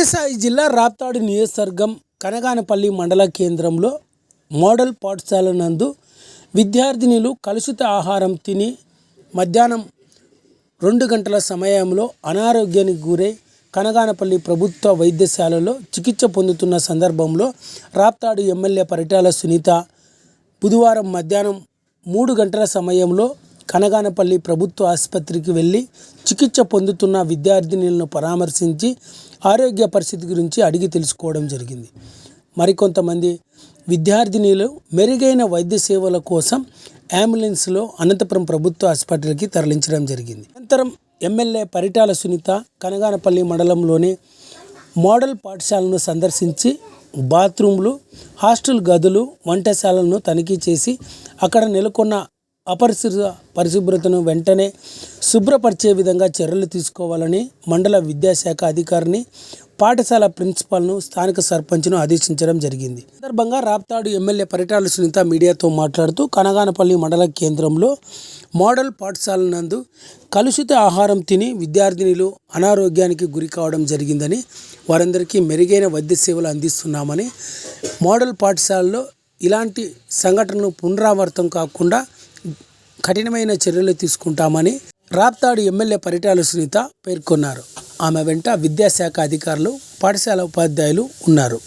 సత్యసాయి జిల్లా రాప్తాడు నియోజకవర్గం కనగానపల్లి మండల కేంద్రంలో మోడల్ పాఠశాల నందు విద్యార్థినులు కలుషిత ఆహారం తిని మధ్యాహ్నం 2 గంటల సమయంలో అనారోగ్యానికి గురై కనగానపల్లి ప్రభుత్వ వైద్యశాలలో చికిత్స పొందుతున్న సందర్భంలో రాప్తాడు ఎమ్మెల్యే పరిటాల సునీత బుధవారం మధ్యాహ్నం 3 గంటల సమయంలో కనగానపల్లి ప్రభుత్వ ఆసుపత్రికి వెళ్ళి చికిత్స పొందుతున్న విద్యార్థినులను పరామర్శించి ఆరోగ్య పరిస్థితి గురించి అడిగి తెలుసుకోవడం జరిగింది. మరికొంతమంది విద్యార్థినులు మెరుగైన వైద్య సేవల కోసం అంబులెన్స్లో అనంతపురం ప్రభుత్వ ఆసుపత్రికి తరలించడం జరిగింది. అనంతరం ఎమ్మెల్యే పరిటాల సునీత కనగానపల్లి మండలంలోని మోడల్ పాఠశాలను సందర్శించి బాత్రూంలు, హాస్టల్ గదులు, వంటశాలను తనిఖీ చేసి అక్కడ నెలకొన్న పరిశుభ్రతను వెంటనే శుభ్రపరిచే విధంగా చర్యలు తీసుకోవాలని మండల విద్యాశాఖ అధికారిని, పాఠశాల ప్రిన్సిపాల్ను, స్థానిక సర్పంచ్ను ఆదేశించడం జరిగింది. ఈ సందర్భంగా రాప్తాడు ఎమ్మెల్యే పరిటాల సునీత మీడియాతో మాట్లాడుతూ కనగానపల్లి మండల కేంద్రంలో మోడల్ పాఠశాల నందు కలుషిత ఆహారం తిని విద్యార్థినులు అనారోగ్యానికి గురి కావడం జరిగిందని, వారందరికీ మెరుగైన వైద్య సేవలు అందిస్తున్నామని, మోడల్ పాఠశాలలో ఇలాంటి సంఘటనలు పునరావృతం కాకుండా కఠినమైన చర్యలు తీసుకుంటామని రాప్తాడు ఎమ్మెల్యే పరిటాల సునీత పేర్కొన్నారు. ఆమె వెంట విద్యాశాఖ అధికారులు, పాఠశాల ఉపాధ్యాయులు ఉన్నారు.